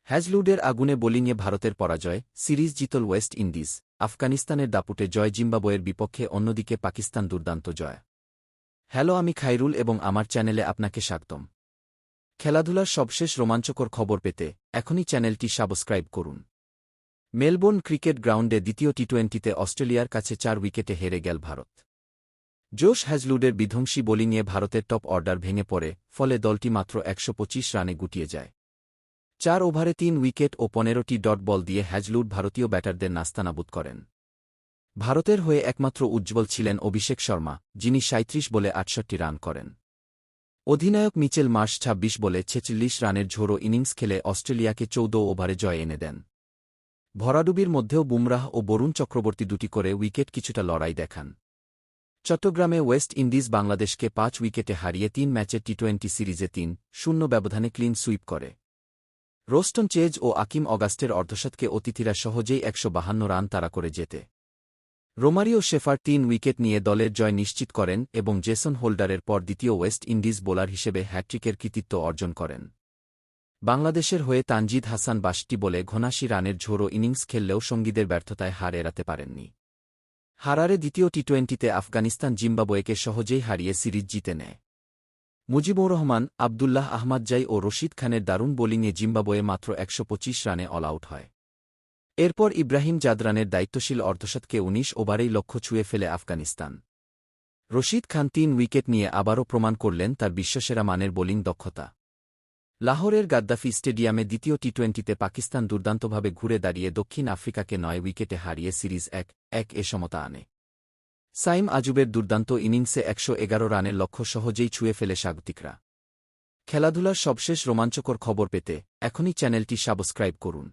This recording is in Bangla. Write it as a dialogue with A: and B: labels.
A: হ্যাজলুডের আগুনে বোলিংয়ে ভারতের পরাজয়, সিরিজ জিতল ওয়েস্ট ইন্ডিজ, আফগানিস্তানের দাপুটে জয় জিম্বাবুয়ের বিপক্ষে, অন্যদিকে পাকিস্তান দুর্দান্ত জয়। হ্যালো, আমি খাইরুল এবং আমার চ্যানেলে আপনাকে স্বাগতম। খেলাধুলার সবশেষ রোমাঞ্চকর খবর পেতে এখনই চ্যানেলটি সাবস্ক্রাইব করুন। মেলবোর্ন ক্রিকেট গ্রাউন্ডে দ্বিতীয় টি-20তে অস্ট্রেলিয়ার কাছে 4 উইকেটে হেরে গেল ভারত। জোশ হ্যাজলুডের বিধ্বংসী বোলিংয়ে ভারতের টপ অর্ডার ভেঙে পড়ে, ফলে দলটি মাত্র 125 রানে গুটিয়ে যায়। 4 ওভারে 3 উইকেট ও 15টি ডট বল দিয়ে হ্যাজলুড ভারতীয় ব্যাটারদের নাস্তানাবুদ করেন। ভারতের হয়ে একমাত্র উজ্জ্বল ছিলেন অভিষেক শর্মা, যিনি 37 বলে 68 রান করেন। অধিনায়ক মিচেল মার্শ 26 বলে 46 রানের ঝোড়ো ইনিংস খেলে অস্ট্রেলিয়াকে 14 ওভারে জয় এনে দেন। ভরাডুবির মধ্যেও বুমরাহ ও বরুণ চক্রবর্তী দুটি করে উইকেট কিছুটা লড়াই দেখান। চট্টগ্রামে ওয়েস্ট ইন্ডিজ বাংলাদেশকে 5 উইকেটে হারিয়ে 3 ম্যাচের টি-20 সিরিজে 3-0 ব্যবধানে ক্লিন সুইপ করে। রোস্টন চেজ ও আকিম অগাস্টের অর্ধশতকে অতিথিরা সহজেই 152 রান তাড়া করে জেতে। রোমারিও শেফার 3 উইকেট নিয়ে দলের জয় নিশ্চিত করেন এবং জেসন হোল্ডারের পর দ্বিতীয় ওয়েস্ট ইন্ডিজ বোলার হিসেবে হ্যাট্রিকের কৃতিত্ব অর্জন করেন। বাংলাদেশের হয়ে তানজিদ হাসান 62 বলে 79 রানের ঝোড়ো ইনিংস খেললেও সঙ্গীদের ব্যর্থতায় হার এড়াতে পারেননি। হারারে দ্বিতীয় টি-20তে আফগানিস্তান জিম্বাবুয়েকে সহজেই হারিয়ে সিরিজ জিতে নেয়। মুজিবুর রহমান, আবদুল্লাহ আহমাদজাই ও রশিদ খানের দারুণ বোলিংয়ে জিম্বাবুয়ে মাত্র 125 রানে অল আউট হয়। এরপর ইব্রাহিম জাদরানের দায়িত্বশীল অর্ধশতকে 19 ওভারেই লক্ষ্য ছুঁয়ে ফেলে আফগানিস্তান। রশিদ খান 3 উইকেট নিয়ে আবারও প্রমাণ করলেন তার বিশ্বসেরা মানের বোলিং দক্ষতা। লাহোরের গাদ্দাফি স্টেডিয়ামে দ্বিতীয় টি-20তে পাকিস্তান দুর্দান্তভাবে ঘুরে দাঁড়িয়ে দক্ষিণ আফ্রিকাকে 9 উইকেটে হারিয়ে সিরিজ 1-1 সমতা আনে। সাইম আজুবের দুর্দান্ত ইনিংসে 111 রানের লক্ষ্য সহজেই ছুঁয়ে ফেলে স্বাগতিকরা। খেলাধুলার সবশেষ রোমাঞ্চকর খবর পেতে এখনই চ্যানেলটি সাবস্ক্রাইব করুন।